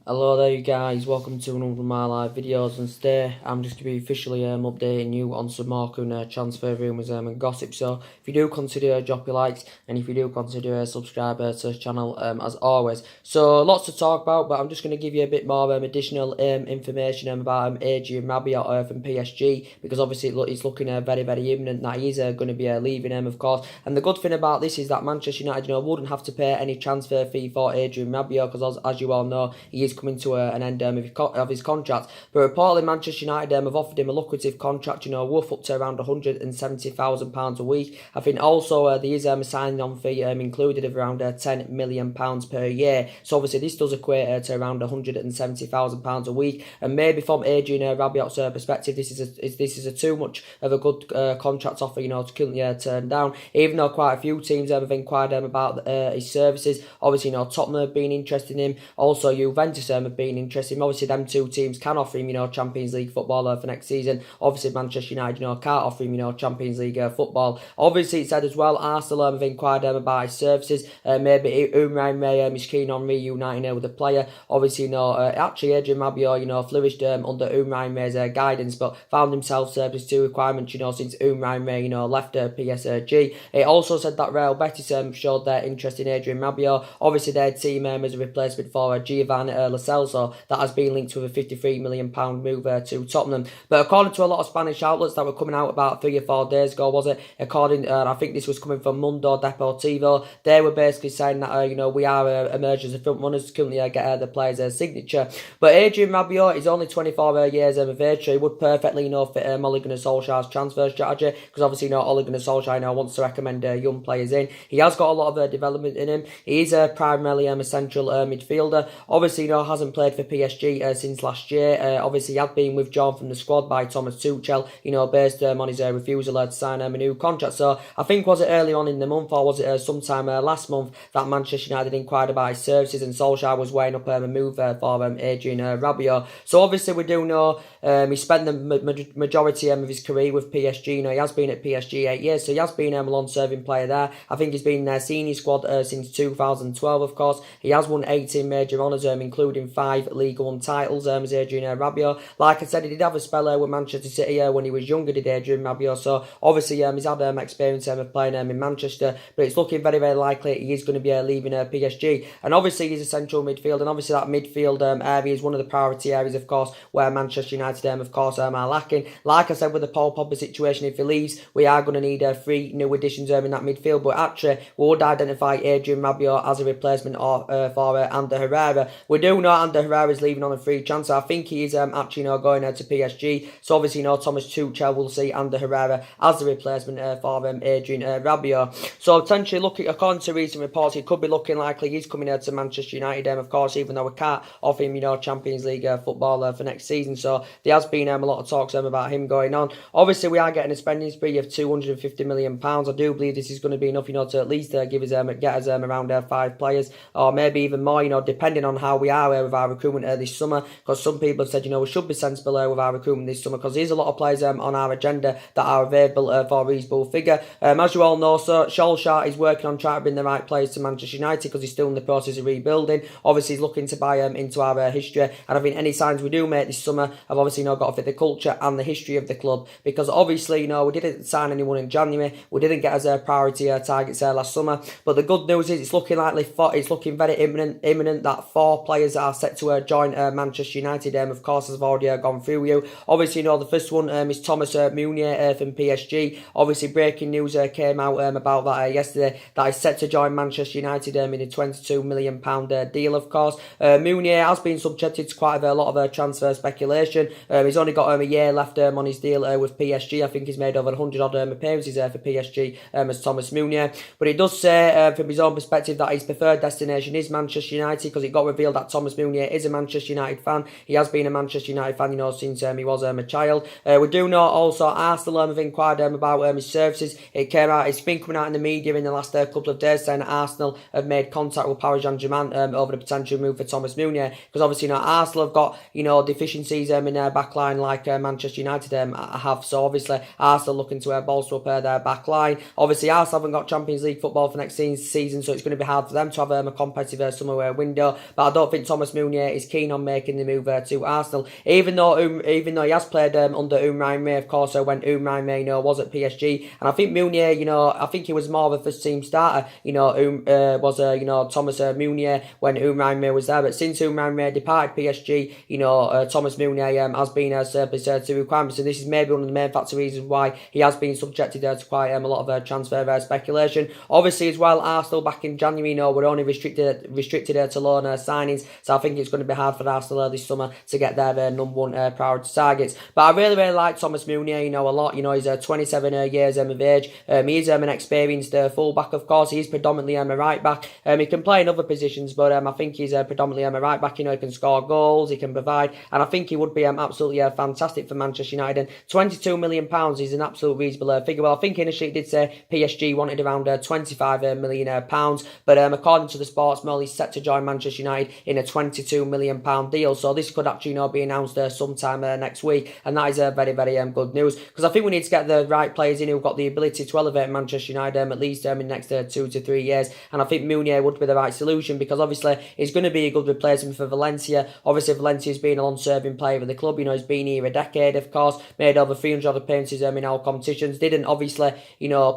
Hello there you guys, welcome to another of my live videos, and today I'm just going to be officially updating you on some more transfer rumours and gossip. So if you do consider drop your likes, and if you do consider subscribe to the channel as always. So lots to talk about, but I'm just going to give you a bit more additional information about Adrien Rabiot from PSG, because obviously it's looking very imminent that he's going to be leaving of course. And the good thing about this is that Manchester United wouldn't have to pay any transfer fee for Adrien Rabiot, because as you all know, he is coming to an end of his contract. But reportedly Manchester United have offered him a lucrative contract, worth up to around £170,000 a week. I think also there is a signing on fee included of around £10 million per year. So obviously this does equate to around £170,000 a week. And maybe from Adrien Rabiot's perspective, this is a too much of a good contract offer, to currently turn down. Even though quite a few teams have inquired about his services. Obviously, Tottenham have been interested in him. Also, Juventus have been interested. Obviously, them two teams can offer him, Champions League football for next season. Obviously, Manchester United, can't offer him, Champions League football. Obviously, it said as well, Arsenal have inquired about his services. Maybe Unai Emery is keen on reuniting with the player. Obviously, actually, Adrien Rabiot, flourished under Unai Emery's guidance, but found himself service to requirements, since Unai Emery, left PSG. It also said that Real Betis showed their interest in Adrien Rabiot. Obviously, their team as a replacement for Giovanni Lo Celso, that has been linked with a £53 million move to Tottenham. But according to a lot of Spanish outlets that were coming out about 3 or 4 days ago, was it? I think this was coming from Mundo Deportivo. They were basically saying that we are emerging as front runners to currently get the player's signature. But Adrien Rabiot is only 24 years of age, so he would perfectly fit Ole Gunnar Solskjaer's transfer strategy, because obviously Ole Gunnar Solskjaer wants to recommend young players in. He has got a lot of development in him. He is primarily a central midfielder. Obviously, hasn't played for PSG since last year. Obviously, he had been withdrawn from the squad by Thomas Tuchel, based on his refusal to sign a new contract. So I think, was it early on in the month, or was it sometime last month, that Manchester United inquired about his services, and Solskjaer was weighing up a move for Adrien Rabiot. So obviously, we do know he spent the majority of his career with PSG. He has been at PSG 8 years, so he has been a long-serving player there. I think he's been in their senior squad since 2012, of course. He has won 18 major honours, including 5 League One titles, as Adrien Rabiot. Like I said, he did have a spell with Manchester City when he was younger, did Adrien Rabiot. So obviously he's had experience of playing in Manchester, but it's looking very likely he is going to be leaving PSG. And obviously he's a central midfield, and obviously that midfield area is one of the priority areas, of course, where Manchester United of course are lacking. Like I said, with the Paul Pogba situation, if he leaves, we are going to need 3 new additions in that midfield. But actually, we would identify Adrien Rabiot as a replacement for Ander Herrera. We do know Ander Herrera is leaving on a free transfer. I think he is actually going to PSG. So obviously, Thomas Tuchel will see Ander Herrera as the replacement for Adrien Rabiot. So potentially, according to recent reports, it could be looking likely he's coming to Manchester United. Of course, even though we can't offer him, Champions League football for next season. So there has been a lot of talks about him going on. Obviously, we are getting a spending spree of £250 million. I do believe this is going to be enough, to at least give us get us around 5 players, or maybe even more, depending on how we are with our recruitment this summer. Because some people have said, we should be sensible with our recruitment this summer, because there's a lot of players on our agenda that are available for a reasonable figure. As you all know, so Solskjaer is working on trying to bring the right players to Manchester United, because he's still in the process of rebuilding. Obviously, he's looking to buy into our history, and I think any signs we do make this summer have obviously got to fit the culture and the history of the club, because obviously, we didn't sign anyone in January. We didn't get as a priority targets last summer. But the good news is it's looking very imminent that 4 players are set to join Manchester United. Of course, as I've already gone through you. Obviously, the first one is Thomas Meunier from PSG. Obviously, breaking news came out about that yesterday, that he's set to join Manchester United in a £22 million deal, of course. Meunier has been subjected to quite a lot of transfer speculation. He's only got a year left on his deal with PSG. I think he's made over 100 odd appearances for PSG as Thomas Meunier. But it does say from his own perspective that his preferred destination is Manchester United, because it got revealed that Thomas Meunier is a Manchester United fan. He has been a Manchester United fan, since he was a child. We do know also Arsenal have inquired about his services. It's been coming out in the media in the last couple of days saying that Arsenal have made contact with Paris Saint-Germain over the potential move for Thomas Meunier, because obviously Arsenal have got deficiencies in their backline like Manchester United have. So obviously Arsenal looking to bolster up their backline. Obviously Arsenal haven't got Champions League football for next season, so it's going to be hard for them to have a competitive summer window. But I don't think Thomas Meunier is keen on making the move to Arsenal, even though he has played under Unai Emery, of course, when Unai Emery was at PSG. And I think Meunier, I think he was more of a first team starter, Thomas Meunier when Unai Emery was there. But since Unai Emery departed PSG, Thomas Meunier has been surplus to requirements, and this is maybe one of the main factor reasons why he has been subjected to quite a lot of transfer speculation. Obviously, as well, Arsenal back in January, were only restricted to loan signings, so I think it's going to be hard for Arsenal this summer to get their number one priority targets. But I really like Thomas Meunier, a lot. He's 27 years of age. He is an experienced fullback, of course. He is predominantly a right back. He can play in other positions, but I think he's predominantly a right back. He can score goals, he can provide, and I think he would be absolutely fantastic for Manchester United. And £22 million is an absolute reasonable figure. Well, I think initially it did say PSG wanted around £25 million, but according to the Sports Mail, he's set to join Manchester United in a £22 million deal. So this could actually be announced sometime next week, and that is very, very good news, because I think we need to get the right players in who've got the ability to elevate Manchester United at least in the next 2 to 3 years. And I think Meunier would be the right solution, because obviously he's going to be a good replacement for Valencia. Obviously, Valencia's been a long-serving player with the club. He's been here a decade, of course, made over 300 appearances in all competitions. Didn't obviously,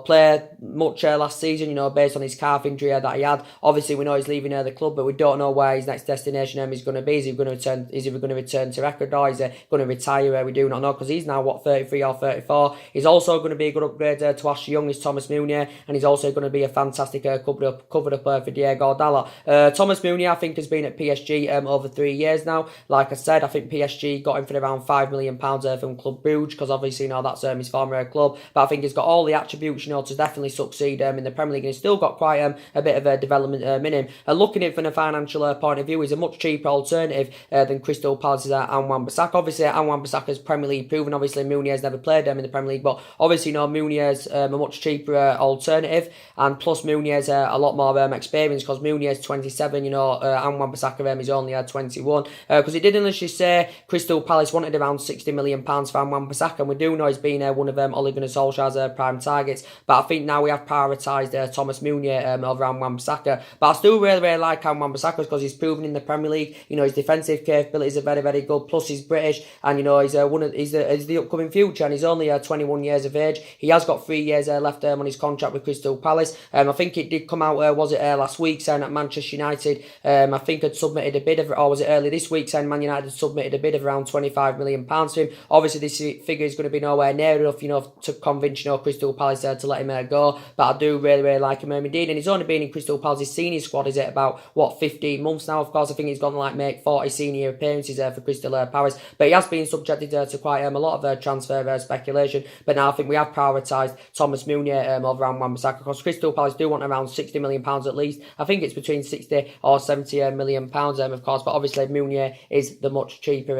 play much last season, based on his calf injury that he had. Obviously, we know he's leaving the club, but we don't know where his next destination is going to be. Is he going to return? Is he going to return to Ecuador? Is he going to retire? We do not know, because he's now 33 or 34. He's also going to be a good upgrade to Ashley Young, is Thomas Meunier, and he's also going to be a fantastic covered up for Diego Dalot. Thomas Meunier, I think, has been at PSG over 3 years now. Like I said, I think PSG got him for around £5 million from Club Brugge, because obviously that's his former club. But I think he's got all the attributes to definitely succeed in the Premier League, and he's still got quite a bit of a development in him. Looking at it from a financial point of view, he's a much cheaper alternative than Crystal Palace's Aaron Wan-Bissaka. Obviously, Aaron Wan-Bissaka's Premier League proven. Obviously, Meunier's never played in the Premier League, but obviously, Meunier's a much cheaper alternative, and plus Meunier's a lot more experience, because Meunier's 27. Aaron Wan-Bissaka is only 21. Because it did initially say Crystal Palace wanted around £60 million for Aaron Wan-Bissaka, and we do know he's been one of Ole Gunnar Solskjaer's prime targets. But I think now we have prioritised Thomas Meunier over Aaron Wan-Bissaka. But I still really, really like Aaron Wan-Bissaka, because he's proven in the Premier League. His defensive capabilities are very, very good. Plus he's British, and he's the upcoming future, and he's only 21 years of age. He has got 3 years left on his contract with Crystal Palace. I think it did come out, was it last week, saying that Manchester United, I think, had submitted a bid of, or was it early this week, saying Man United had submitted a bid of around £25 million to him. Obviously, this figure is going to be nowhere near enough, to convince Crystal Palace to let him go. But I do really, really like him indeed, and he's only been in Crystal Palace's senior squad, is it about 15 months now? Of course, I think he's going to make 40 senior appearances for Crystal Palace, but he has been subjected to quite a lot of transfer speculation. But now I think we have prioritised Thomas Meunier over Aaron Wan-Bissaka, because Crystal Palace do want around £60 million at least. I think it's between 60 or £70 million, of course, but obviously Meunier is the much cheaper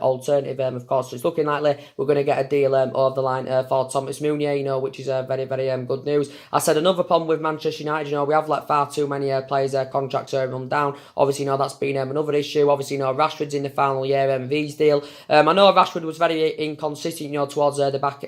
alternative, of course. So it's looking likely we're going to get a deal over the line for Thomas Meunier, which is very, very good news. I said another problem with Manchester United, we have let far too many players' contracts run down. Obviously, that's been another issue. Obviously, Rashford's in the final year of his deal. I know Rashford was very inconsistent, towards the back.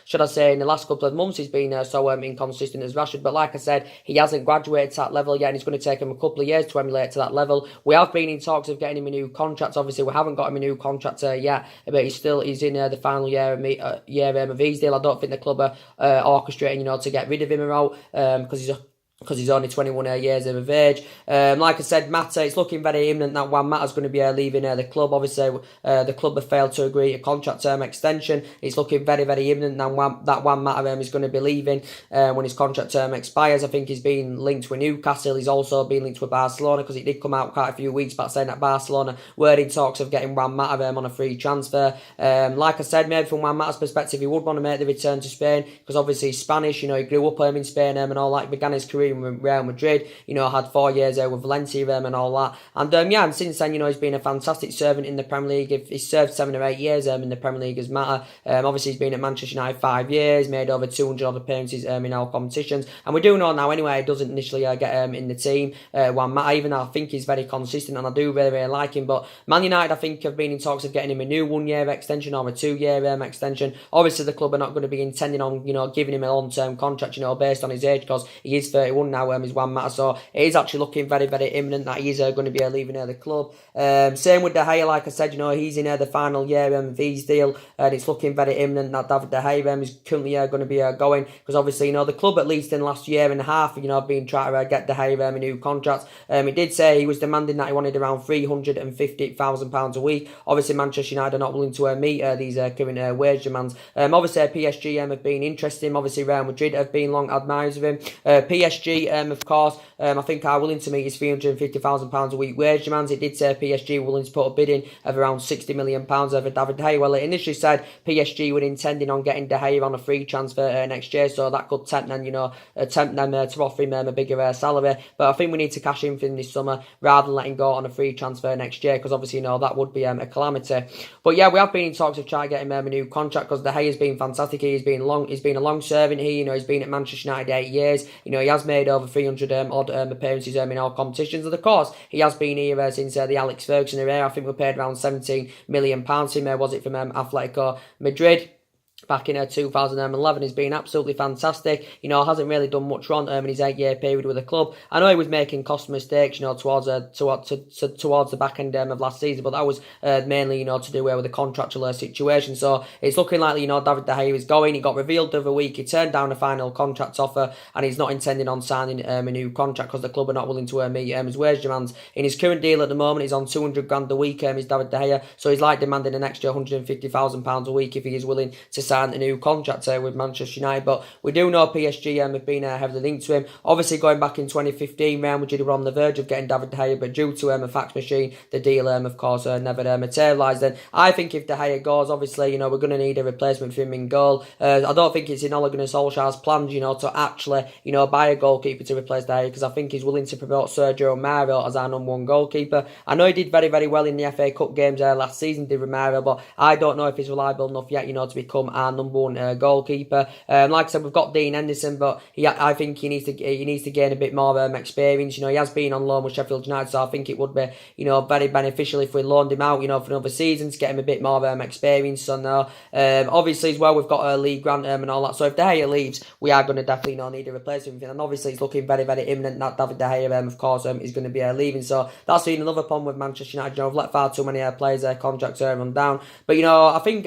Should I say, in the last couple of months, he's been so inconsistent as Rashford. But like I said, he hasn't graduated to that level yet, and it's going to take him a couple of years to emulate to that level. We have been in talks of getting him a new contract. Obviously, we haven't got him a new contract yet, but he's in the final year of his deal. I don't think the club are orchestrating, to get rid of him because he's only 21 years of age. Like I said, Mata, it's looking very imminent that Juan Mata's going to be leaving the club. Obviously, the club have failed to agree a contract term extension. It's looking very, very imminent that Juan Mata is going to be leaving when his contract term expires. I think he's been linked with Newcastle. He's also been linked with Barcelona, because it did come out quite a few weeks back saying that Barcelona were in talks of getting Juan Mata on a free transfer. Like I said, maybe from Juan Mata's perspective, he would want to make the return to Spain, because obviously he's Spanish. He grew up in Spain and all that. Began his career with Real Madrid, had 4 years with Valencia and all that. And and since then, he's been a fantastic servant in the Premier League. He's served 7 or 8 years in the Premier League as Mata. Obviously, he's been at Manchester United 5 years, made over 200 odd appearances in all competitions. And we do know now anyway, he doesn't initially get in the team. Juan Mata, even though I think he's very consistent, and I do really, really like him. But Man United, I think, have been in talks of getting him a new 1 year extension or a 2 year extension. Obviously, the club are not going to be intending on, giving him a long-term contract, based on his age, because he is 31. 2021 now, is Juan Mata. So it is actually looking very, very imminent that he is going to be leaving the club. Same with De Gea, like I said, he's in the final year of his deal, and it's looking very imminent that David De Gea is currently going to be going, because obviously, the club, at least in the last year and a half, have been trying to get De Gea a new contract. He did say he was demanding that he wanted around £350,000 a week. Obviously, Manchester United are not willing to meet these current wage demands. Obviously, PSG have been interested in him. Obviously, Real Madrid have been long admirers of him. PSG, of course, I think are willing to meet his £350,000 a week wage demands. It did say PSG were willing to put a bid in of around £60 million over David De Gea. Well, it initially said PSG were intending on getting De Gea on a free transfer next year, so that could tempt them, to offer him a bigger salary. But I think we need to cash in for him this summer rather than letting go on a free transfer next year, because obviously, that would be a calamity. But yeah, we have been in talks of trying to get him a new contract, because De Gea has been fantastic. He's been a long serving here. He's been at Manchester United 8 years. He has made over 300 odd appearances in all competitions. And of course, he has been here since the Alex Ferguson era. I think we paid around £17 million to him. Was it from Atletico Madrid? Back in 2011, he's been absolutely fantastic. Hasn't really done much wrong in his 8-year period with the club. I know he was making cost mistakes, towards the back end of last season, but that was mainly, to do with the contractual situation. So it's looking like, David De Gea is going. He got revealed the other week. He turned down a final contract offer, and he's not intending on signing a new contract because the club are not willing to meet his wage demands. In his current deal at the moment, he's on 200 grand a week. Is David De Gea, so he's like demanding an extra £150,000 a week if he is willing to sign a new contract with Manchester United. But we do know PSG have been heavily linked to him. Obviously, going back in 2015, Real Madrid were on the verge of getting David De Gea, but due to a fax machine, the deal, of course, never materialised. And I think if De Gea goes, obviously, we're going to need a replacement for him in goal. I don't think it's in Ole Gunnar Solskjaer's plans, to actually, buy a goalkeeper to replace De Gea, because I think he's willing to promote Sergio Romero as our number one goalkeeper. I know he did very, very well in the FA Cup games last season, did Romero, but I don't know if he's reliable enough yet, to become our number one goalkeeper. Like I said, we've got Dean Henderson, but I think he needs to gain a bit more experience. He has been on loan with Sheffield United, so I think it would be very beneficial if we loaned him out for another season to get him a bit more experience. And obviously as well, we've got Lee Grant and all that. So if De Gea leaves, we are going to definitely need a replacement. And obviously it's looking very, very imminent that David De Gea, of course, is going to be leaving. So that's been another problem with Manchester United. We've let far too many players contracts run down. But I think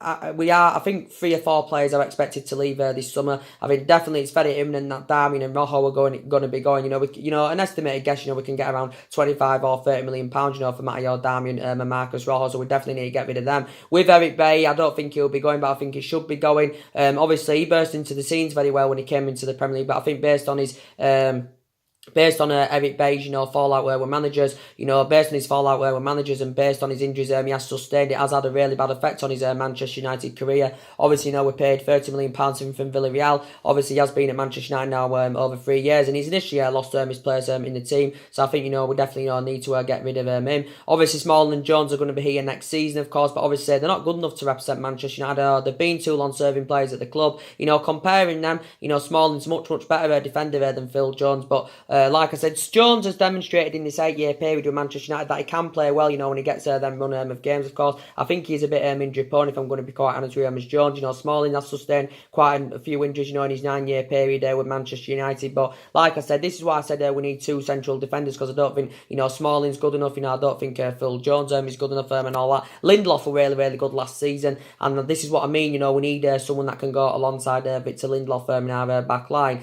I think 3 or 4 players are expected to leave this summer. I mean, definitely it's very imminent that Darmian and Rojo are going to be going. An estimated guess, we can get around 25 or 30 million pounds, for Matteo Darmian and Marcus Rojo. So we definitely need to get rid of them. With Eric Bailly, I don't think he'll be going, but I think he should be going. Obviously, he burst into the scenes very well when he came into the Premier League, but I think based on his Eric Bailly's, fallout where we're managers, based on his fallout where we're managers and based on his injuries, he has sustained, it has had a really bad effect on his Manchester United career. Obviously, we paid £30 million from Villarreal. Obviously, he has been at Manchester United now over 3 years, and he's initially lost his players in the team. So I think, we definitely need to get rid of him. Obviously, Smalling and Jones are going to be here next season, of course, but obviously they're not good enough to represent Manchester United. They've been 2 long-serving players at the club. Comparing them, Smalling's much, much better defender than Phil Jones, but like I said, Jones has demonstrated in this 8-year period with Manchester United that he can play well, when he gets them run of games, of course. I think he's a bit injury prone, if I'm going to be quite honest with him, as Jones. Smalling has sustained quite a few injuries, in his 9-year period with Manchester United. But like I said, this is why I said we need 2 central defenders, because I don't think, Smalling's good enough. I don't think Phil Jones is good enough and all that. Lindelof were really, really good last season, and this is what I mean. We need someone that can go alongside Victor Lindelof in our back line.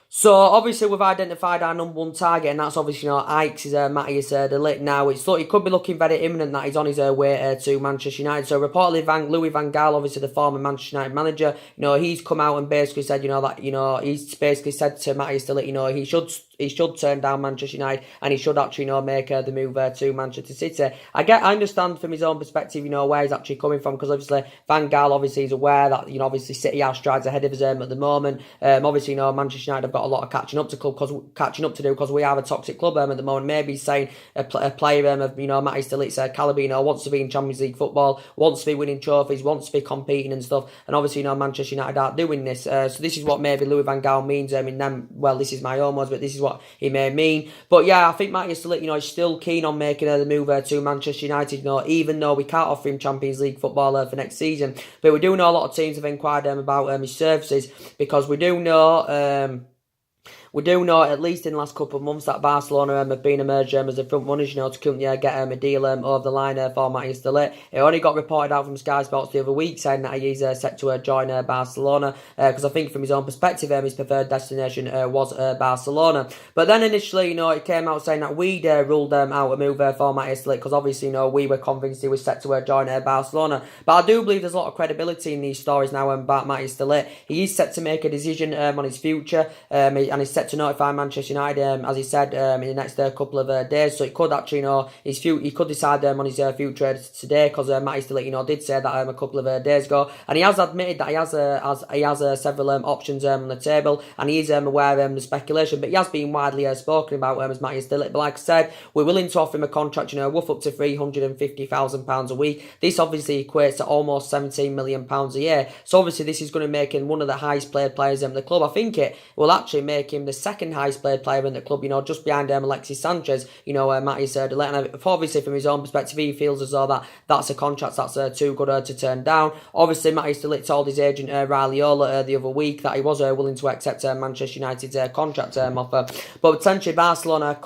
So obviously we've identified our number 1 target, and that's obviously Ajax is Matthias de Ligt. Now it could be looking very imminent that he's on his way to Manchester United. So reportedly Louis van Gaal, obviously the former Manchester United manager, he's come out and basically said that he's basically said to Matthias de Ligt he should turn down Manchester United, and he should actually make the move to Manchester City. I understand from his own perspective where he's actually coming from, because obviously Van Gaal obviously is aware that obviously City are strides ahead of us at the moment. Obviously Manchester United have got a lot of catching up to do, because we are a toxic club at the moment. Maybe he's saying a player of Matthias de Ligt's calibre wants to be in Champions League football, wants to be winning trophies, wants to be competing and stuff, and obviously Manchester United aren't doing this. So this is what maybe Louis van Gaal means in them. Well, this is my own words, but this is what he may mean. But yeah, I think Matthias de Ligt, is still keen on making the move to Manchester United, even though we can't offer him Champions League football for next season. But we do know a lot of teams have inquired about his services, because we do know we do know, at least in the last couple of months, that Barcelona have been emerged as the front runners, to come get a deal over the line for Matthias de Ligt. It only got reported out from Sky Sports the other week saying that he's set to join Barcelona, because I think from his own perspective, his preferred destination was Barcelona. But then initially, it came out saying that we'd ruled out a move for Matthias de Ligt, because obviously, we were convinced he was set to join Barcelona. But I do believe there's a lot of credibility in these stories now about Matthias de Ligt. He is set to make a decision on his future, and he's set to notify Manchester United, as he said, in the next couple of days. So it could actually, he could decide on his future today, because Matthias de Ligt, did say that a couple of days ago, and he has admitted that he has several options on the table, and he is aware of the speculation, but he has been widely spoken about as Matthias de Ligt. But like I said, we're willing to offer him a contract, worth up to £350,000 a week. This obviously equates to almost £17 million a year. So obviously this is going to make him one of the highest paid players in the club. I think it will actually make him the second highest paid player in the club, just behind Alexis Sanchez, Matthias de Ligt. And obviously from his own perspective, he feels as though that's a contract that's too good to turn down. Obviously Matthias de Ligt told his agent Raiola the other week that he was willing to accept Manchester United's contract offer. But potentially Barcelona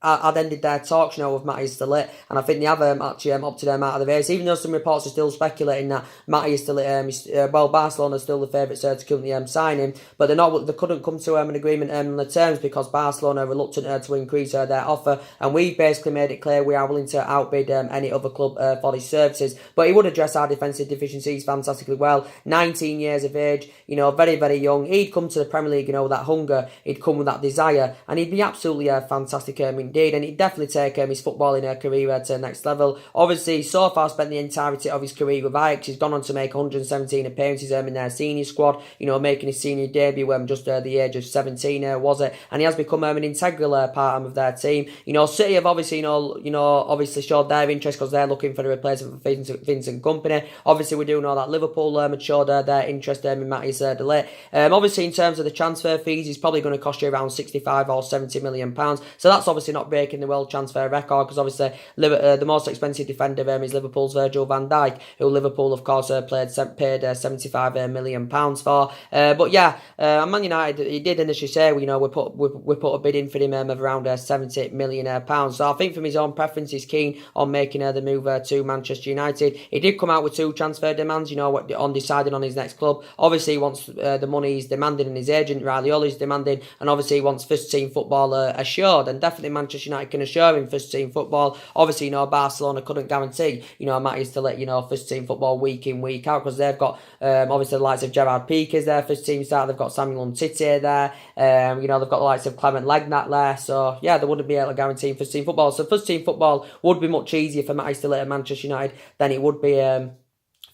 had ended their talks with Matthias de Ligt, and I think they have actually opted him out of the race, even though some reports are still speculating that Matthias de Ligt, Barcelona is still the favourites to currently sign him, but they couldn't come to an agreement on the terms, because Barcelona are reluctant to increase their offer, and we basically made it clear we are willing to outbid any other club for his services. But he would address our defensive deficiencies fantastically well. 19 years of age, very, very young. He'd come to the Premier League, with that hunger, he'd come with that desire, and he'd be absolutely fantastic indeed, and he'd definitely take his footballing career to the next level. Obviously, so far spent the entirety of his career with Ajax. He's gone on to make 117 appearances in their senior squad, making his senior debut just the age of 17, was it? And he has become an integral part of their team. City have obviously, obviously showed their interest, because they're looking for a replacement for Vincent Kompany. Obviously, we do know that Liverpool had showed their interest in Matthias de Ligt. Obviously, in terms of the transfer fees, he's probably going to cost you around £65 or £70 million. So that's obviously not breaking the world transfer record, because obviously the most expensive defender is Liverpool's Virgil van Dijk, who Liverpool, of course, paid £75 million for. But yeah, Man United, he did initially say, we put a bid in for him of around £70 million. So I think from his own preference, he's keen on making the move to Manchester United. He did come out with 2 transfer demands, on deciding on his next club. Obviously, he wants the money he's demanding, and his agent Raiola is demanding, and obviously he wants first team football assured, and definitely Manchester United can assure him first team football. Obviously, Barcelona couldn't guarantee, Matthias de Ligt, first team football week in, week out, because they've got obviously the likes of Gerard Piqué is their first team start. They've got Samuel Umtiti there. They've got the likes of Clement Legnat there. So yeah, they wouldn't be able to guarantee first team football. So first team football would be much easier for Matthias de Ligt at Manchester United than it would be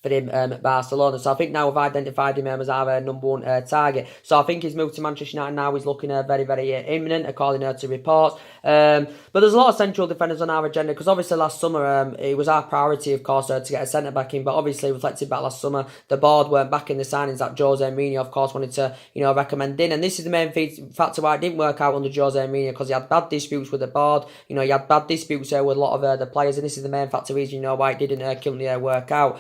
for him at Barcelona. So I think now we've identified him as our number one target. So I think his move to Manchester United now is looking very, very imminent, according to reports. But there's a lot of central defenders on our agenda, because obviously last summer it was our priority, of course, to get a centre back in. But obviously, reflected back last summer, the board weren't backing the signings that Jose Mourinho, of course, wanted to recommend in. And this is the main factor why it didn't work out under Jose Mourinho, because he had bad disputes with the board. He had bad disputes with a lot of the players, and this is the main factor reason why it didn't currently work out.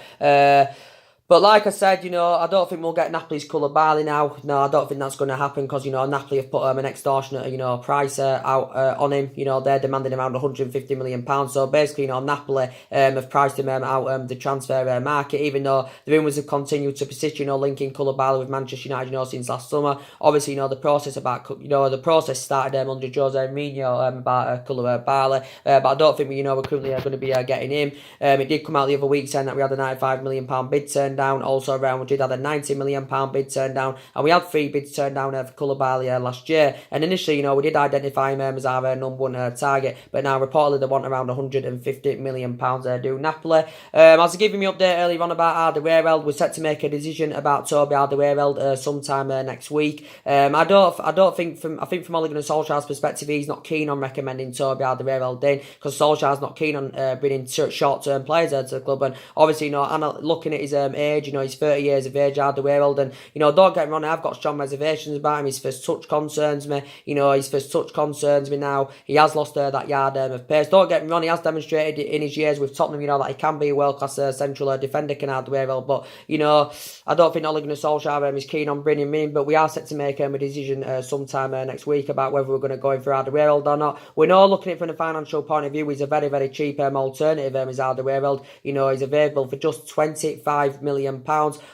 But like I said, I don't think we'll get Napoli's Koulibaly now. No, I don't think that's going to happen, because, Napoli have put an extortionate, price out on him. They're demanding around £150 million. So basically, Napoli have priced him out the transfer market, even though the rumours have continued to persist, linking Koulibaly with Manchester United, since last summer. Obviously, the process started under Jose Mourinho about Koulibaly, but I don't think we're currently going to be getting him. It did come out the other week saying that we had a £95 million bid turned down. Also, Real Madrid had a £90 million bid turned down, and we had 3 bids turned down for Koulibaly last year. And initially, we did identify him as our number one target, but now reportedly they want around £150 million do Napoli. As I give me update earlier on about Alderweireld, we're set to make a decision about Toby Alderweireld sometime next week. I think from Ole Gunnar Solskjaer's perspective, he's not keen on recommending Toby Alderweireld in, because Solskjaer's not keen on bringing short-term players to the club. And obviously, looking at his age age. You know, he's 30 years of age, Alderweireld, and, you know, don't get me wrong, I've got strong reservations about him. His first touch concerns me. You know, his first touch concerns me now. He has lost that yard of pace. Don't get me wrong, he has demonstrated in his years with Tottenham, you know, that he can be a world-class central defender, can Alderweireld, but, you know, I don't think Ole Gunnar Solskjaer is keen on bringing him in, but we are set to make a decision sometime next week about whether we're going to go in for Alderweireld or not. We're not looking at it from a financial point of view. He's a very, very cheap alternative, is Alderweireld. You know, he's available for just £25 million.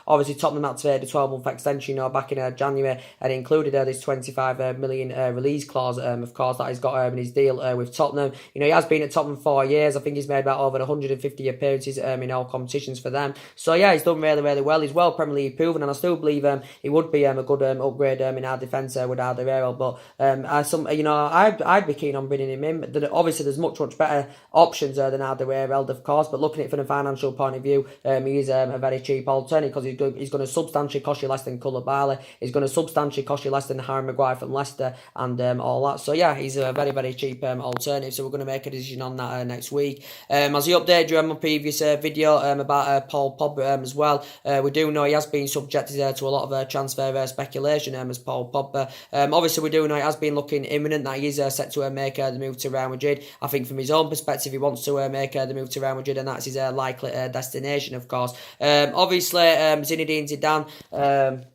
Obviously, Tottenham activated a 12-month extension, you know, back in January, and it included this £25 million release clause, of course, that he's got in his deal with Tottenham. You know, he has been at Tottenham 4 years. I think he's made about over 150 appearances in all competitions for them. So, yeah, he's done really, really well. He's well Premier League proven, and I still believe he would be a good upgrade in our defence with Alderweireld. But I'd be keen on bringing him in. Obviously, there's much better options than Alderweireld, of course. But looking at it from a financial point of view, he is a very cheap alternative because he's going to substantially cost you less than Koulibaly. He's going to substantially cost you less than Harry Maguire from Leicester and all that. So yeah, he's a very, very cheap alternative. So we're going to make a decision on that next week. As he updated you on my previous video about Paul Pogba as well, we do know he has been subjected to a lot of transfer speculation as Paul Pogba. Obviously, we do know it has been looking imminent that he is set to make the move to Real Madrid. I think from his own perspective, he wants to make the move to Real Madrid, and that's his likely destination, of course. Obviously, Zinedine Zidane.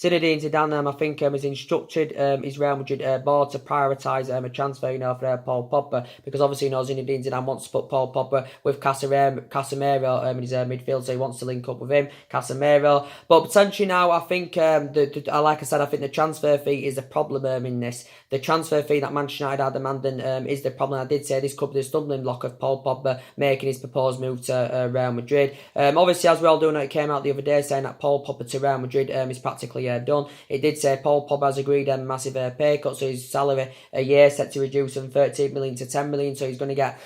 Zinedine Zidane, I think, has instructed his Real Madrid board to prioritise a transfer, you know, for Paul Pogba, because obviously, you know, Zinedine Zidane wants to put Paul Pogba with Casemiro in his midfield, so he wants to link up with him, Casemiro. But potentially now, I think, like I said, I think the transfer fee is the problem in this. The transfer fee that Manchester United are demanding is the problem. I did say this could be the stumbling block of Paul Pogba making his proposed move to Real Madrid. Obviously, as we all do know, it came out the other day saying that Paul Pogba to Real Madrid is practically done. It did say Paul Pogba has agreed a massive pay cut, so his salary a year set to reduce from 13 million to 10 million. So he's going to get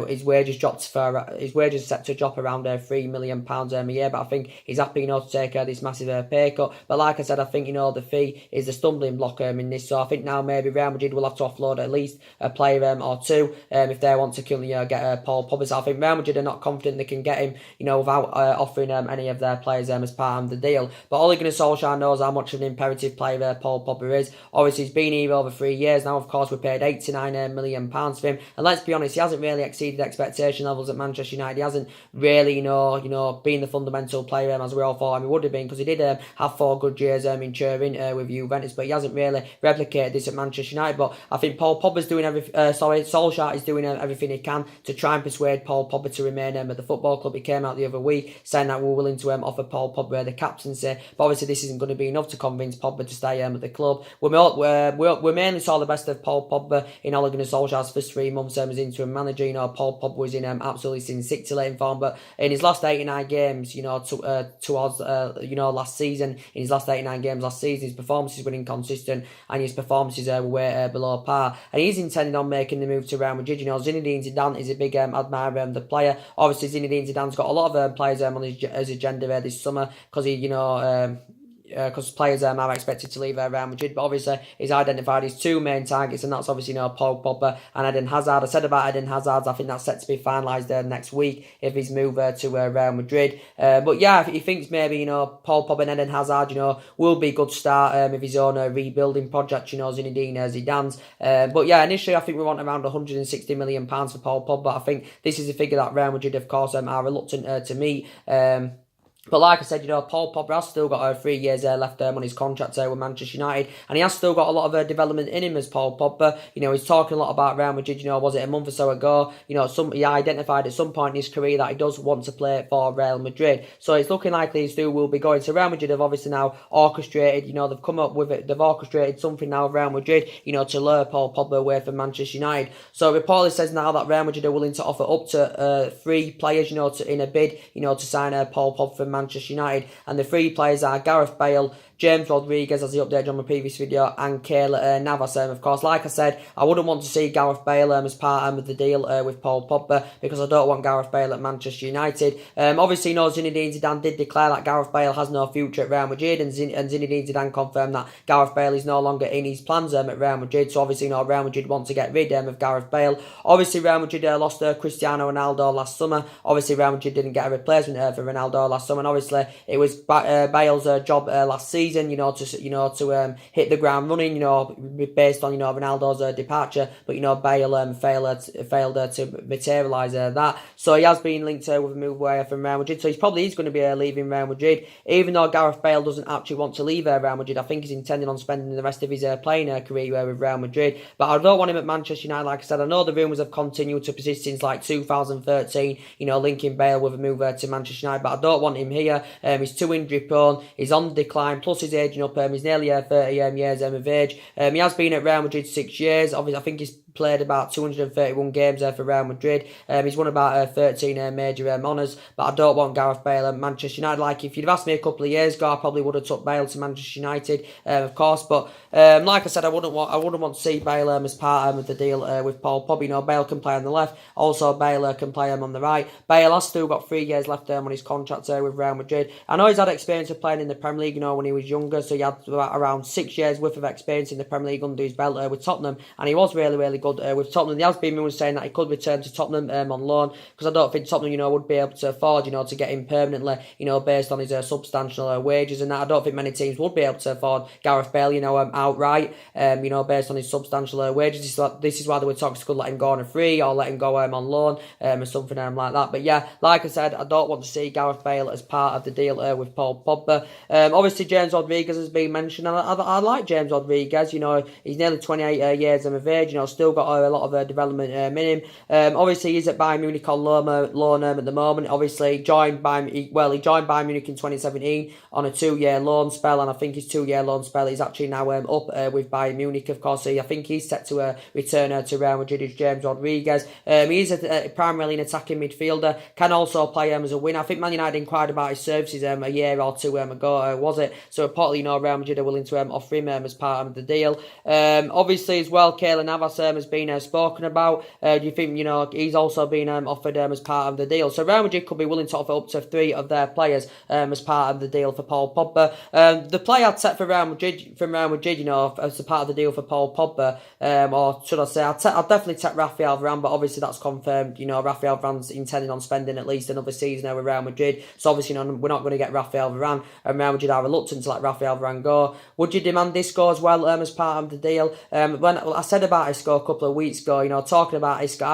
his wages set to drop around £3 million a year. But I think he's happy, you know, to take this massive pay cut. But like I said, I think, you know, the fee is the stumbling block in this. So I think now maybe Real Madrid will have to offload at least a player or two if they want to get Paul Pogba. So I think Real Madrid are not confident they can get him, you know, without offering any of their players as part of the deal. But Ole Gunnar Solskjaer knows how much of an imperative player Paul Pogba is. Obviously, he's been here over 3 years now. Of course, we paid £89 million for him, and let's be honest, he hasn't really exceeded expectation levels at Manchester United. He hasn't really, you know, been the fundamental player as we all thought he would have been, because he did have 4 good years in Turin with Juventus, but he hasn't really replicated this at Manchester United. But I think Solskjaer is doing everything he can to try and persuade Paul Pogba to remain at the football club. He came out the other week saying that we're willing to offer Paul Pogba the captaincy, but obviously this isn't going to be enough to convince Pogba to stay at the club. We mainly saw the best of Paul Pogba in Ole Gunnar Solskjaer's first 3 months as interim manager. You know, Paul Pogba was in absolutely scintillating form, but in his last 89 games, you know, towards last season, in his last 89 games last season, his performances were inconsistent and his performances were way below par. And he's intending on making the move to Real Madrid. You know, Zinedine Zidane is a big admirer of the player. Obviously, Zinedine Zidane's got a lot of players on his agenda this summer, because he, you know, because players are expected to leave Real Madrid, but obviously he's identified his 2 main targets, and that's obviously, you know, Paul Pogba and Eden Hazard. I said about Eden Hazard, I think that's set to be finalised next week if he's moved to Real Madrid. But yeah, he thinks maybe, you know, Paul Pogba and Eden Hazard, you know, will be good start of his own rebuilding project, you know, Zinedine Zidane's. But yeah, initially I think we want around £160 million for Paul Pogba. I think this is a figure that Real Madrid, of course, are reluctant to meet. But like I said, you know, Paul Pogba has still got 3 years left on his contract with Manchester United, and he has still got a lot of development in him as Paul Pogba. You know, he's talking a lot about Real Madrid. You know, was it a month or so ago? You know, he identified at some point in his career that he does want to play for Real Madrid. So it's looking likely he still will be going. So Real Madrid have obviously now orchestrated, you know, they've come up with it. They've orchestrated something now, Real Madrid, you know, to lure Paul Pogba away from Manchester United. So reportedly says now that Real Madrid are willing to offer up to 3 players, you know, in a bid, you know, to sign Paul Pogba from Manchester United. And the three players are Gareth Bale, James Rodriguez, as I updated on my previous video, and Keylor Navas. Of course, like I said, I wouldn't want to see Gareth Bale as part of the deal with Paul Pogba, because I don't want Gareth Bale at Manchester United. Obviously, Zinedine Zidane did declare that Gareth Bale has no future at Real Madrid, and Zinedine Zidane confirmed that Gareth Bale is no longer in his plans at Real Madrid. So obviously, Real Madrid want to get rid of Gareth Bale. Obviously, Real Madrid lost Cristiano Ronaldo last summer. Obviously, Real Madrid didn't get a replacement for Ronaldo last summer. And obviously, it was Bale's job last season, to hit the ground running, based on Ronaldo's departure. But Bale failed to materialise that. So he has been linked with a move away from Real Madrid. So he's probably going to be leaving Real Madrid, even though Gareth Bale doesn't actually want to leave Real Madrid. I think he's intending on spending the rest of his playing career with Real Madrid. But I don't want him at Manchester United. Like I said, I know the rumours have continued to persist since like 2013, linking Bale with a move to Manchester United. But I don't want him here. He's too injury prone. He's on the decline. Plus he's aging up. He's nearly 30 years of age. He has been at Real Madrid 6 years. Obviously, I think he's played about 231 games for Real Madrid. He's won about 13 major honours. But I don't want Gareth Bale at Manchester United. Like, if you'd have asked me a couple of years ago, I probably would have took Bale to Manchester United, of course. But like I said, I wouldn't want to see Bale as part of the deal with Paul Pogba. Bale can play on the left. Also, Bale can play on the right. Bale has still got 3 years left on his contract with Real Madrid. I know he's had experience of playing in the Premier League, when he was younger. So he had around 6 years worth of experience in the Premier League under his belt with Tottenham. And he was really, really good with Tottenham. There has been rumours saying that he could return to Tottenham on loan, because I don't think Tottenham, would be able to afford, to get him permanently, based on his substantial wages and that. I don't think many teams would be able to afford Gareth Bale, outright, based on his substantial wages. This is why they were talking to let him go on a free or let him go on loan or something like that. But yeah, like I said, I don't want to see Gareth Bale as part of the deal with Paul Pogba. Obviously, James Rodriguez has been mentioned, and I like James Rodriguez. He's nearly 28 years of age. Still got a lot of development in him. Obviously, he's at Bayern Munich on loan at the moment. Obviously, he joined Bayern Munich in 2017 on a 2-year loan spell, and I think his 2-year loan spell is actually now up with Bayern Munich. Of course, I think he's set to return to Real Madrid as James Rodriguez. He's primarily an attacking midfielder, can also play as a winger. I think Man United inquired about his services a year or two ago, was it? So reportedly, Real Madrid are willing to offer him as part of the deal. Obviously, as well, Keylor Navas has been spoken about. Do you think he's also been offered as part of the deal? So Real Madrid could be willing to offer up to 3 of their players as part of the deal for Paul Pogba. The play I'd set for Real Madrid, as a part of the deal for Paul Pogba, or should I say, I'd definitely take Rafael Varane, but obviously that's confirmed. Rafael Varane's intending on spending at least another season with Real Madrid. So obviously, we're not going to get Rafael Varane, and Real Madrid are reluctant to let Rafael Varane go. Would you demand Isco as well as part of the deal? When I said about Isco a couple of weeks ago, talking about Isco,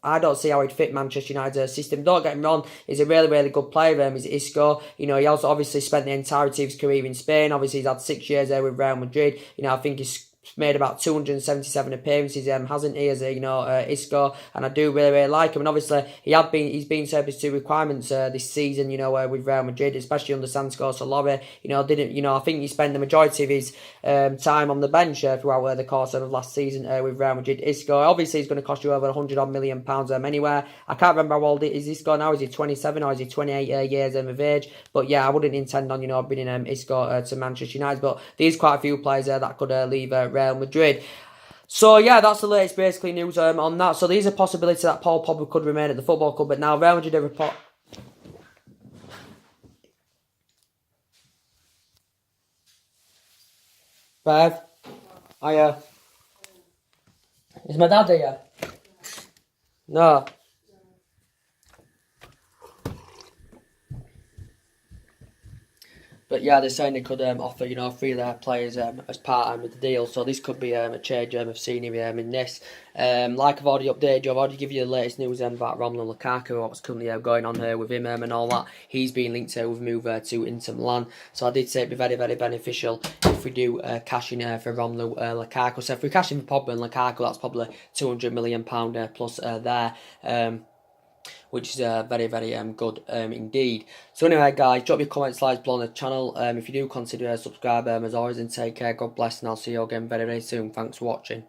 I don't see how he'd fit Manchester United's system. Don't get him wrong, he's a really, really good player. He's Isco. He also obviously spent the entirety of his career in Spain. Obviously, he's had 6 years there with Real Madrid. I think he's made about 277 appearances, hasn't he, as Isco, and I do really, really like him. And obviously, he's been service to requirements this season, with Real Madrid, especially under Santiago Solari. I think he spent the majority of his time on the bench throughout the course of last season with Real Madrid. Isco, obviously, he's going to cost you over £100 million anywhere. I can't remember how old is Isco now. Is he 27 or is he 28 years of age? But yeah, I wouldn't intend on bringing Isco to Manchester United. But there's quite a few players there that could leave Real Madrid. So yeah, that's the latest basically news on that. So there's a possibility that Paul Pogba could remain at the football club, but now Real Madrid report. Bev, hiya. Is my dad here? No. But yeah, they're saying they could offer 3 of their players as part of the deal. So this could be a change of scenery in this. Like I've already updated you, I've already given you the latest news about Romelu Lukaku, what's currently going on here with him and all that. He's been linked with move to Inter Milan. So I did say it'd be very, very beneficial if we do cash in for Romelu Lukaku. So if we cash in for Pogba and Lukaku, that's probably £200 million plus there. Which is very, very good indeed. So anyway, guys, drop your comments, slides below on the channel. If you do consider subscribe, as always, and take care. God bless, and I'll see you again very, very soon. Thanks for watching.